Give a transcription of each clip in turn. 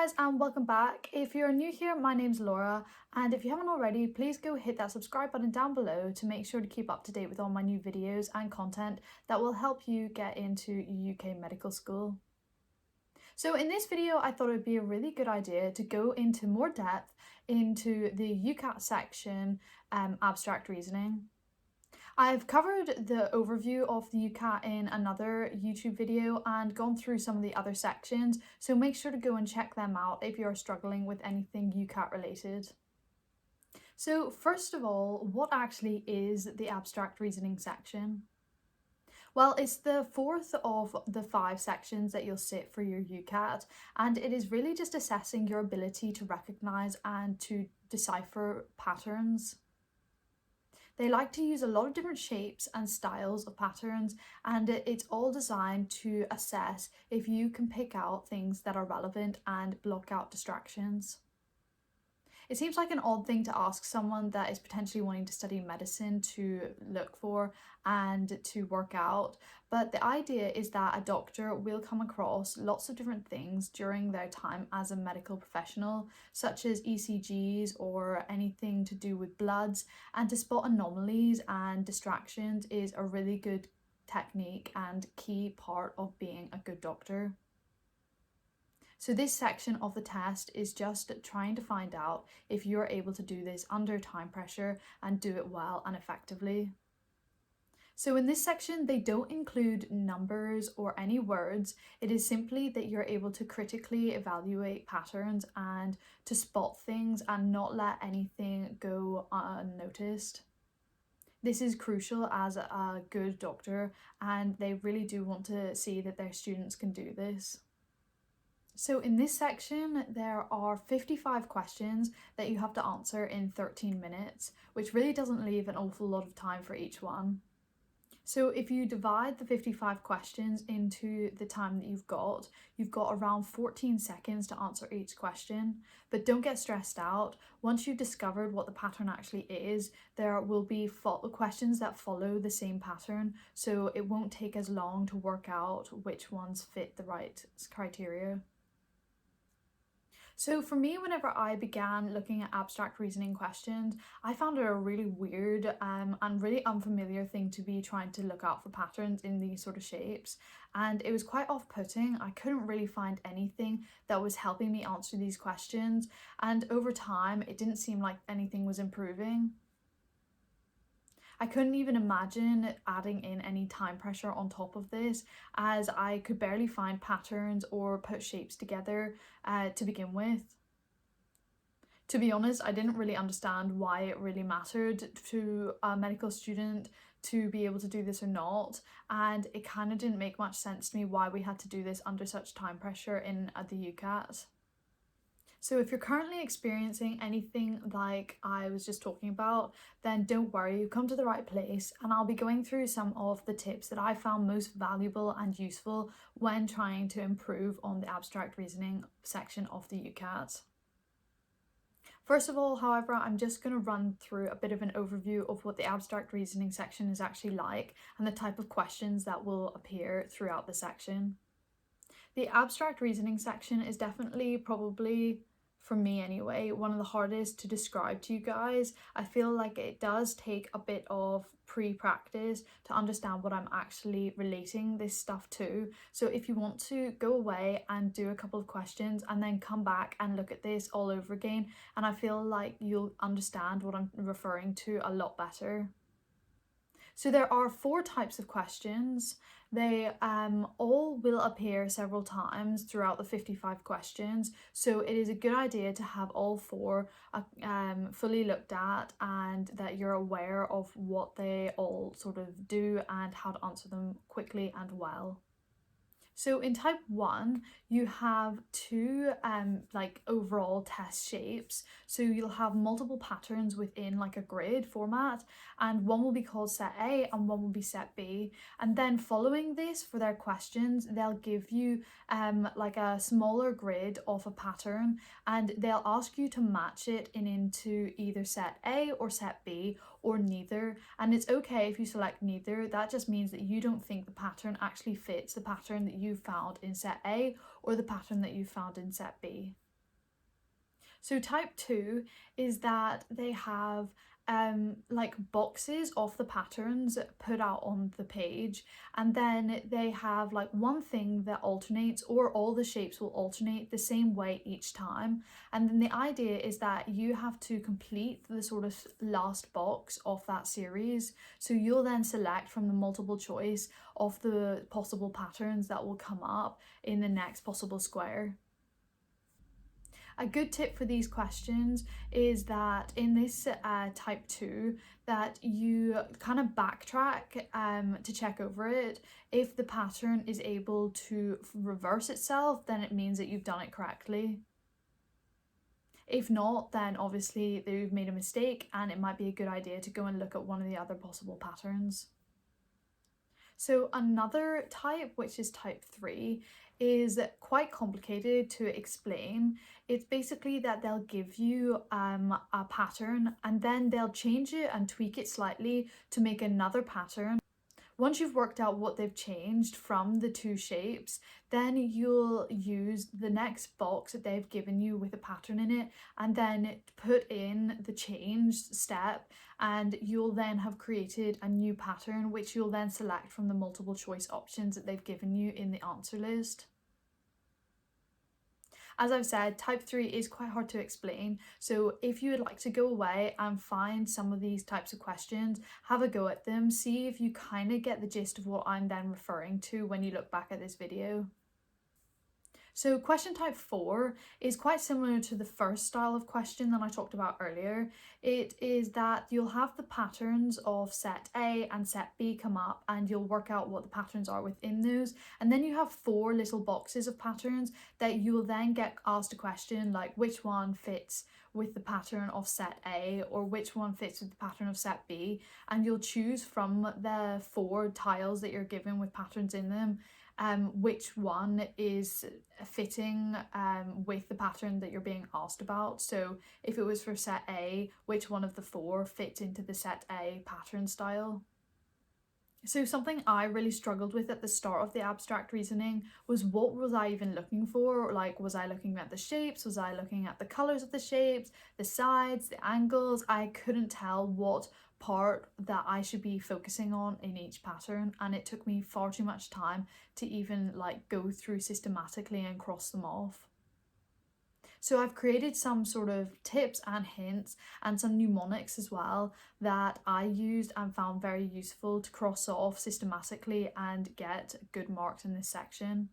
guys and welcome back. If you're new here, my name's Laura, and if you haven't already, please go hit that subscribe button down below to make sure to keep up to date with all my new videos and content that will help you get into UK medical school. So in this video, I thought it would be a really good idea to go into more depth into the UCAT section, Abstract Reasoning. I've covered the overview of the UCAT in another YouTube video and gone through some of the other sections, so make sure to go and check them out if you're struggling with anything UCAT related. So first of all, what actually is the abstract reasoning section? Well, it's the fourth of the 5 sections that you'll sit for your UCAT, and it is really just assessing your ability to recognise and to decipher patterns. They like to use a lot of different shapes and styles of patterns, and it's all designed to assess if you can pick out things that are relevant and block out distractions. It seems like an odd thing to ask someone that is potentially wanting to study medicine to look for and to work out, but the idea is that a doctor will come across lots of different things during their time as a medical professional, such as ECGs or anything to do with bloods, and to spot anomalies and distractions is a really good technique and key part of being a good doctor. So this section of the test is just trying to find out if you're able to do this under time pressure and do it well and effectively. So in this section, they don't include numbers or any words. It is simply that you're able to critically evaluate patterns and to spot things and not let anything go unnoticed. This is crucial as a good doctor, and they really do want to see that their students can do this. So in this section, there are 55 questions that you have to answer in 13 minutes, which really doesn't leave an awful lot of time for each one. So if you divide the 55 questions into the time that you've got around 14 seconds to answer each question. But don't get stressed out. Once you've discovered what the pattern actually is, there will be questions that follow the same pattern, so it won't take as long to work out which ones fit the right criteria. So for me, whenever I began looking at abstract reasoning questions, I found it a really weird and really unfamiliar thing to be trying to look out for patterns in these sort of shapes. And it was quite off-putting. I couldn't really find anything that was helping me answer these questions. And over time, it didn't seem like anything was improving. I couldn't even imagine adding in any time pressure on top of this, as I could barely find patterns or put shapes together to begin with. To be honest, I didn't really understand why it really mattered to a medical student to be able to do this or not, and it kind of didn't make much sense to me why we had to do this under such time pressure in the UCAT. So if you're currently experiencing anything like I was just talking about, then don't worry, you've come to the right place, and I'll be going through some of the tips that I found most valuable and useful when trying to improve on the abstract reasoning section of the UCAT. First of all, however, I'm just going to run through a bit of an overview of what the abstract reasoning section is actually like and the type of questions that will appear throughout the section. The abstract reasoning section is definitely, probably, for me anyway, one of the hardest to describe to you guys. I feel like it does take a bit of pre-practice to understand what I'm actually relating this stuff to. So if you want to go away and do a couple of questions and then come back and look at this all over again, and I feel like you'll understand what I'm referring to a lot better. So there are 4 types of questions. They all will appear several times throughout the 55 questions, so it is a good idea to have all 4 fully looked at and that you're aware of what they all sort of do and how to answer them quickly and well. So in type 1, you have 2 like overall test shapes. So you'll have multiple patterns within like a grid format, and one will be called set A and one will be set B. And then following this, for their questions, they'll give you like a smaller grid of a pattern, and they'll ask you to match it into either set A or set B, or neither. And it's okay if you select neither. That just means that you don't think the pattern actually fits the pattern that you found in set A or the pattern that you found in set B. So type 2 is that they have like boxes of the patterns put out on the page, and then they have like one thing that alternates, or all the shapes will alternate the same way each time. And then the idea is that you have to complete the sort of last box of that series. So you'll then select from the multiple choice of the possible patterns that will come up in the next possible square. A good tip for these questions is that in this type 2, that you kind of backtrack to check over it. If the pattern is able to reverse itself, then it means that you've done it correctly. If not, then obviously you've made a mistake, and it might be a good idea to go and look at one of the other possible patterns. So another type, which is type 3, is quite complicated to explain. It's basically that they'll give you a pattern, and then they'll change it and tweak it slightly to make another pattern. Once you've worked out what they've changed from the two shapes, then you'll use the next box that they've given you with a pattern in it, and then put in the changed step, and you'll then have created a new pattern, which you'll then select from the multiple choice options that they've given you in the answer list. As I've said, type 3 is quite hard to explain, so if you would like to go away and find some of these types of questions, have a go at them, see if you kind of get the gist of what I'm then referring to when you look back at this video. So question type 4 is quite similar to the first style of question that I talked about earlier. It is that you'll have the patterns of set A and set B come up, and you'll work out what the patterns are within those. And then you have 4 little boxes of patterns that you will then get asked a question like which one fits with the pattern of set A, or which one fits with the pattern of set B. And you'll choose from the 4 tiles that you're given with patterns in them which one is fitting with the pattern that you're being asked about. So if it was for set A, which one of the 4 fits into the set A pattern style? So something I really struggled with at the start of the abstract reasoning was, what was I even looking for? Like, was I looking at the shapes? Was I looking at the colours of the shapes, the sides, the angles? I couldn't tell what part that I should be focusing on in each pattern, and it took me far too much time to even like go through systematically and cross them off. So I've created some sort of tips and hints and some mnemonics as well that I used and found very useful to cross off systematically and get good marks in this section.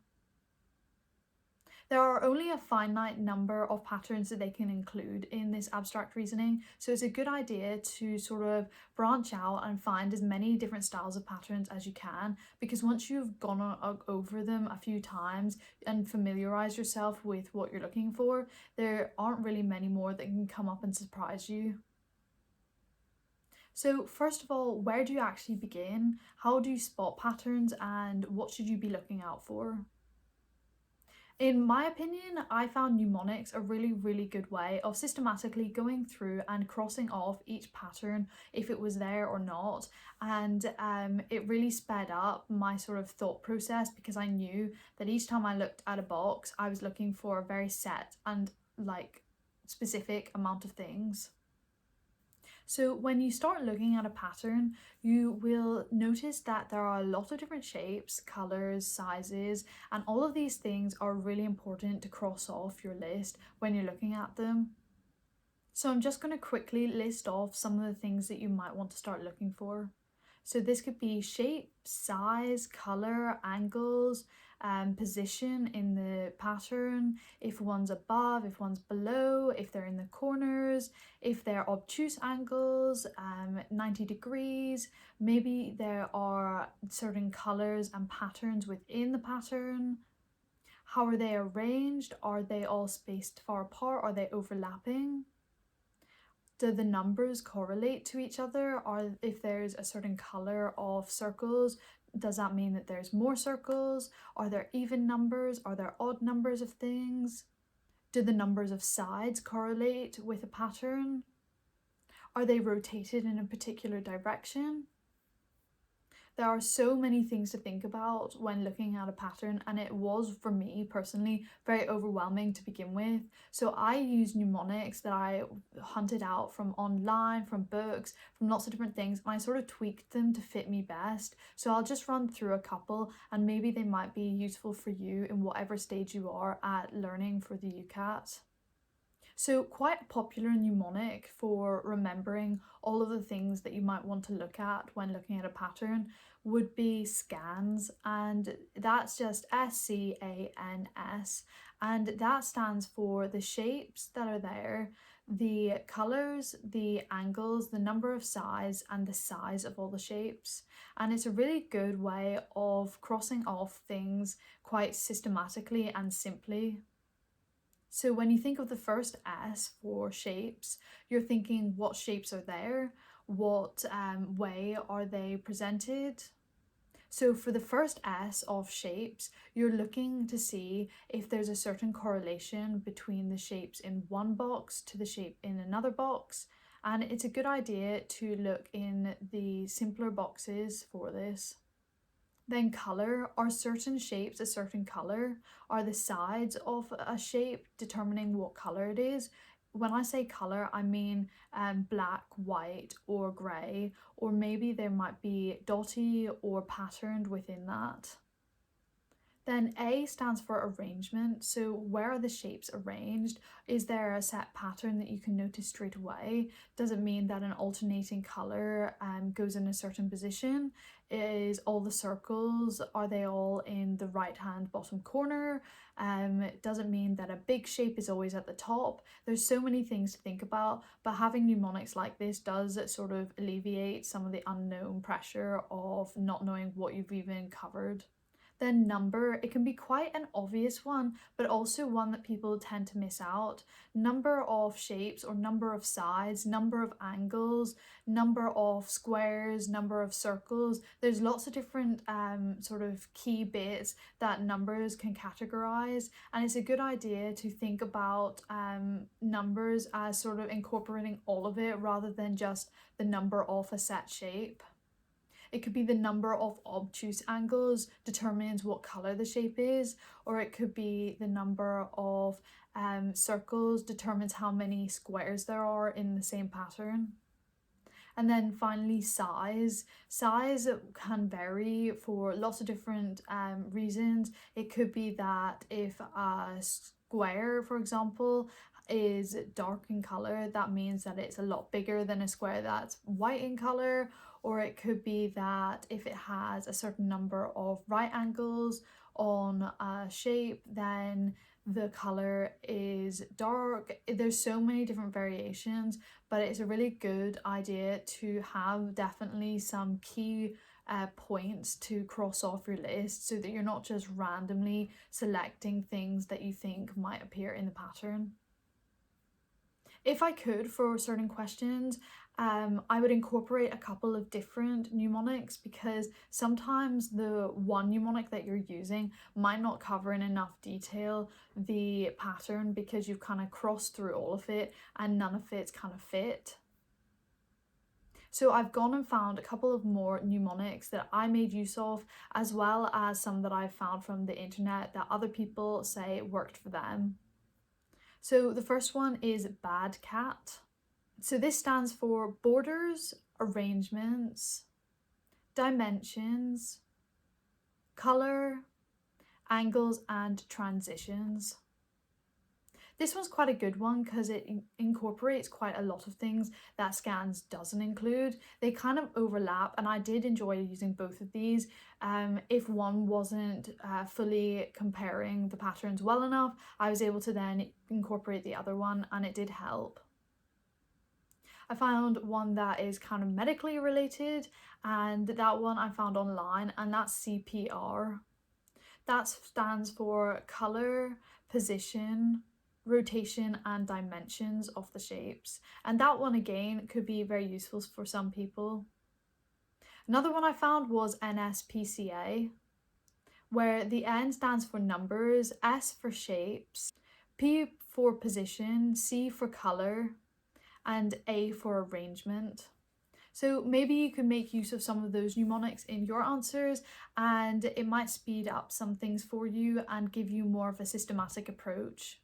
There are only a finite number of patterns that they can include in this abstract reasoning, so it's a good idea to sort of branch out and find as many different styles of patterns as you can, because once you've gone over them a few times and familiarise yourself with what you're looking for, there aren't really many more that can come up and surprise you. So first of all, where do you actually begin? How do you spot patterns, and what should you be looking out for? In my opinion, I found Mnemonics a really good way of systematically going through and crossing off each pattern if it was there or not, and it really sped up my sort of thought process, because I knew that each time I looked at a box I was looking for a very set and like specific amount of things. So when you start looking at a pattern, you will notice that there are a lot of different shapes, colours, sizes, and all of these things are really important to cross off your list when you're looking at them. So I'm just going to quickly list off some of the things that you might want to start looking for. So this could be shape, size, colour, angles, position in the pattern, if one's above, if one's below, if they're in the corners, if they're obtuse angles, 90 degrees, maybe there are certain colours and patterns within the pattern. How are they arranged? Are they all spaced far apart? Are they overlapping? Do the numbers correlate to each other? Or if there's a certain colour of circles, does that mean that there's more circles? Are there even numbers? Are there odd numbers of things? Do the numbers of sides correlate with a pattern? Are they rotated in a particular direction? There are so many things to think about when looking at a pattern, and it was, for me personally, very overwhelming to begin with. So I used mnemonics that I hunted out from online, from books, from lots of different things, and I sort of tweaked them to fit me best. So I'll just run through a couple, and maybe they might be useful for you in whatever stage you are at learning for the UCAT. So quite a popular mnemonic for remembering all of the things that you might want to look at when looking at a pattern would be scans, and that's just SCANS, and that stands for the shapes that are there, the colours, the angles, the number of sides, and the size of all the shapes. And it's a really good way of crossing off things quite systematically and simply. So when you think of the first S for shapes, you're thinking what shapes are there, what way are they presented. So for the first S of shapes, you're looking to see if there's a certain correlation between the shapes in one box to the shape in another box. And it's a good idea to look in the simpler boxes for this. Then colour, are certain shapes a certain colour? Are the sides of a shape determining what colour it is? When I say colour, I mean black, white or grey, or maybe there might be dotty or patterned within that. Then A stands for arrangement, so where are the shapes arranged? Is there a set pattern that you can notice straight away? Does it mean that an alternating colour goes in a certain position? Is all the circles, are they all in the right hand bottom corner? Does it mean that a big shape is always at the top? There's so many things to think about, but having mnemonics like this does sort of alleviate some of the unknown pressure of not knowing what you've even covered. Then number, it can be quite an obvious one, but also one that people tend to miss out. Number of shapes or number of sides, number of angles, number of squares, number of circles. There's lots of different sort of key bits that numbers can categorize, and it's a good idea to think about numbers as sort of incorporating all of it rather than just the number of a set shape. It could be the number of obtuse angles determines what colour the shape is, or it could be the number of circles determines how many squares there are in the same pattern. And then finally size. Size can vary for lots of different reasons. It could be that if a square, for example, is dark in colour, that means that it's a lot bigger than a square that's white in colour. Or it could be that if it has a certain number of right angles on a shape, then the colour is dark. There's so many different variations, but it's a really good idea to have definitely some key points to cross off your list so that you're not just randomly selecting things that you think might appear in the pattern. If I could, for certain questions, I would incorporate a couple of different mnemonics, because sometimes the one mnemonic that you're using might not cover in enough detail the pattern because you've kind of crossed through all of it and none of it's kind of fit. So I've gone and found a couple of more mnemonics that I made use of, as well as some that I've found from the internet that other people say worked for them. So the first one is BADCAT. So this stands for borders, arrangements, dimensions, colour, angles and transitions. This one's quite a good one because it incorporates quite a lot of things that scans doesn't include. They kind of overlap, and I did enjoy using both of these. If one wasn't fully comparing the patterns well enough, I was able to then incorporate the other one, and it did help. I found one that is kind of medically related, and that one I found online, and that's CPR. That stands for colour, position, rotation and dimensions of the shapes, and that one again could be very useful for some people. Another one I found was NSPCA, where the N stands for numbers, S for shapes, P for position, C for colour, and A for arrangement. So maybe you could make use of some of those mnemonics in your answers, and it might speed up some things for you and give you more of a systematic approach.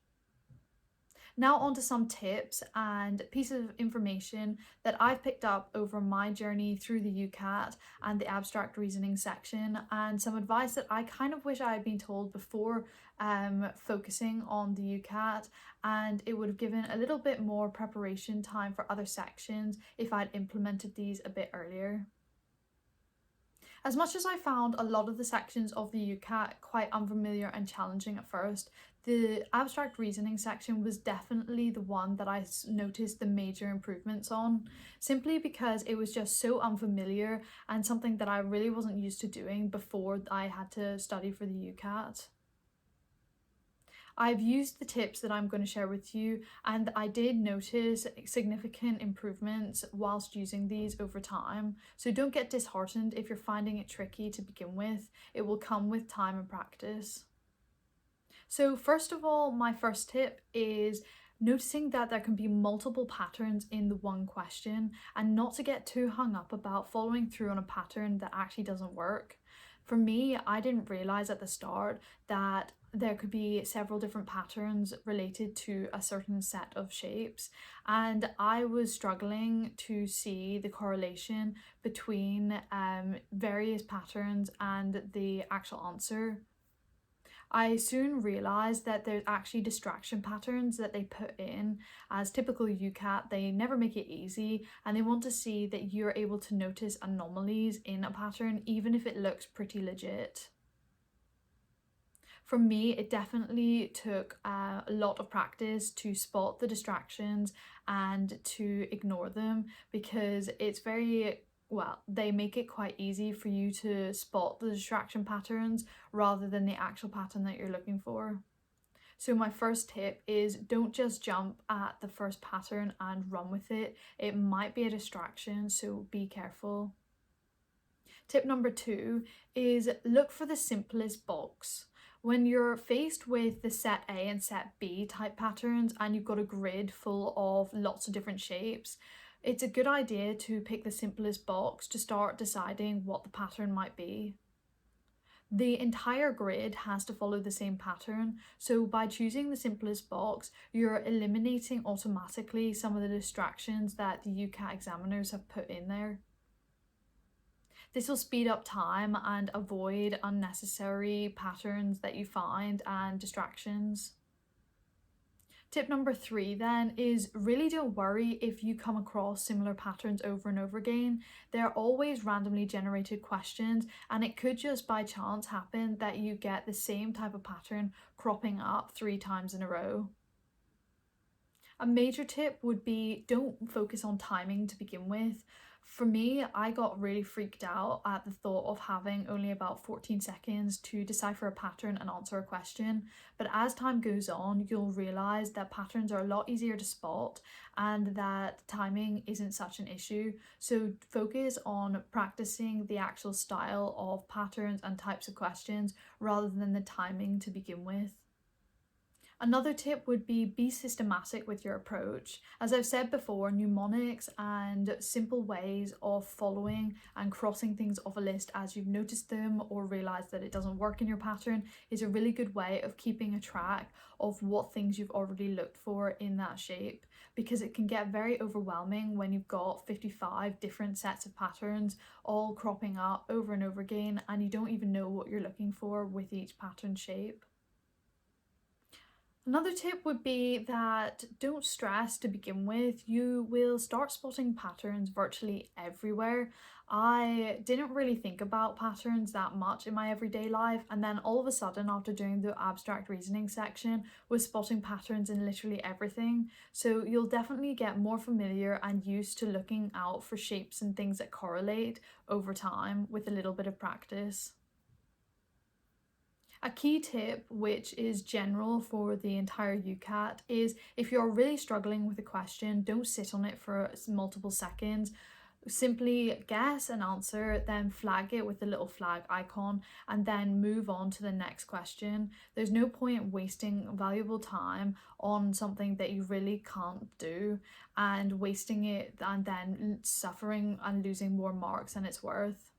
Now on to some tips and pieces of information that I've picked up over my journey through the UCAT and the abstract reasoning section, and some advice that I kind of wish I had been told before focusing on the UCAT, and it would have given a little bit more preparation time for other sections if I'd implemented these a bit earlier. As much as I found a lot of the sections of the UCAT quite unfamiliar and challenging at first, the abstract reasoning section was definitely the one that I noticed the major improvements on, simply because it was just so unfamiliar and something that I really wasn't used to doing before I had to study for the UCAT. I've used the tips that I'm going to share with you, and I did notice significant improvements whilst using these over time. So don't get disheartened if you're finding it tricky to begin with. It will come with time and practice. So first of all, my first tip is noticing that there can be multiple patterns in the one question, and not to get too hung up about following through on a pattern that actually doesn't work. For me, I didn't realize at the start that there could be several different patterns related to a certain set of shapes, and I was struggling to see the correlation between various patterns and the actual answer. I soon realised that there's actually distraction patterns that they put in. As typical UCAT, they never make it easy, and they want to see that you're able to notice anomalies in a pattern even if it looks pretty legit. For me, it definitely took a lot of practice to spot the distractions and to ignore them, because it's they make it quite easy for you to spot the distraction patterns rather than the actual pattern that you're looking for. So my first tip is don't just jump at the first pattern and run with it. It might be a distraction, so be careful. Tip number 2 is look for the simplest box. When you're faced with the set A and set B type patterns and you've got a grid full of lots of different shapes, it's a good idea to pick the simplest box to start deciding what the pattern might be. The entire grid has to follow the same pattern, so by choosing the simplest box, you're eliminating automatically some of the distractions that the UCAT examiners have put in there. This will speed up time and avoid unnecessary patterns that you find and distractions. Tip number 3 then is really don't worry if you come across similar patterns over and over again. They're always randomly generated questions, and it could just by chance happen that you get the same type of pattern cropping up 3 times in a row. A major tip would be don't focus on timing to begin with. For me, I got really freaked out at the thought of having only about 14 seconds to decipher a pattern and answer a question. But as time goes on, you'll realise that patterns are a lot easier to spot and that timing isn't such an issue. So focus on practicing the actual style of patterns and types of questions rather than the timing to begin with. Another tip would be systematic with your approach. As I've said before, mnemonics and simple ways of following and crossing things off a list as you've noticed them or realised that it doesn't work in your pattern is a really good way of keeping a track of what things you've already looked for in that shape, because it can get very overwhelming when you've got 55 different sets of patterns all cropping up over and over again and you don't even know what you're looking for with each pattern shape. Another tip would be that don't stress to begin with. You will start spotting patterns virtually everywhere. I didn't really think about patterns that much in my everyday life, and then all of a sudden after doing the abstract reasoning section was spotting patterns in literally everything. So you'll definitely get more familiar and used to looking out for shapes and things that correlate over time with a little bit of practice. A key tip, which is general for the entire UCAT, is if you're really struggling with a question, don't sit on it for multiple seconds. Simply guess an answer, then flag it with the little flag icon, and then move on to the next question. There's no point wasting valuable time on something that you really can't do and wasting it and then suffering and losing more marks than it's worth.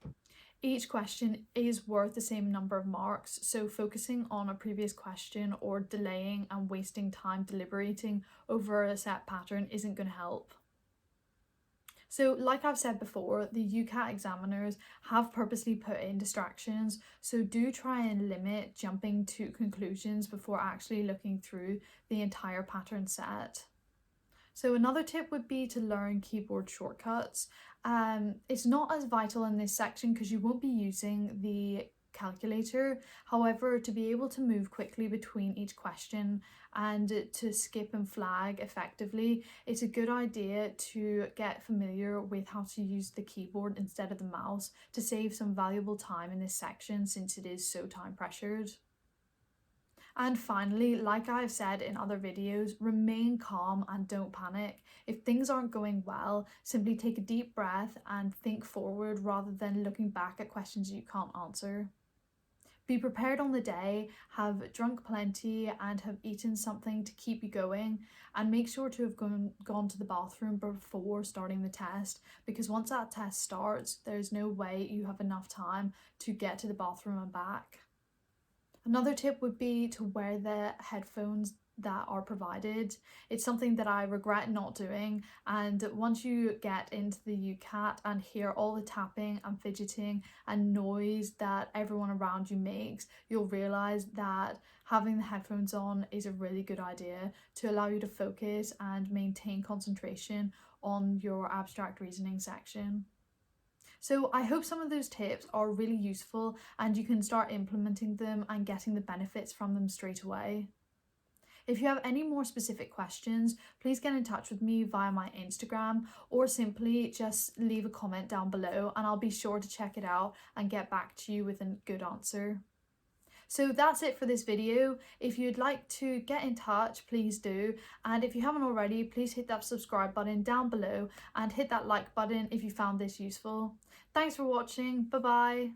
Each question is worth the same number of marks, so focusing on a previous question or delaying and wasting time deliberating over a set pattern isn't going to help. So like I've said before, the UCAT examiners have purposely put in distractions, so do try and limit jumping to conclusions before actually looking through the entire pattern set. So another tip would be to learn keyboard shortcuts. It's not as vital in this section because you won't be using the calculator. However, to be able to move quickly between each question and to skip and flag effectively, it's a good idea to get familiar with how to use the keyboard instead of the mouse to save some valuable time in this section since it is so time pressured. And finally, like I've said in other videos, remain calm and don't panic. If things aren't going well, simply take a deep breath and think forward rather than looking back at questions you can't answer. Be prepared on the day, have drunk plenty and have eaten something to keep you going, and make sure to have gone to the bathroom before starting the test, because once that test starts, there's no way you have enough time to get to the bathroom and back. Another tip would be to wear the headphones that are provided. It's something that I regret not doing, and once you get into the UCAT and hear all the tapping and fidgeting and noise that everyone around you makes, you'll realise that having the headphones on is a really good idea to allow you to focus and maintain concentration on your abstract reasoning section. So I hope some of those tips are really useful and you can start implementing them and getting the benefits from them straight away. If you have any more specific questions, please get in touch with me via my Instagram or simply just leave a comment down below and I'll be sure to check it out and get back to you with a good answer. So that's it for this video. If you'd like to get in touch, please do. And if you haven't already, please hit that subscribe button down below and hit that like button if you found this useful. Thanks for watching. Bye bye.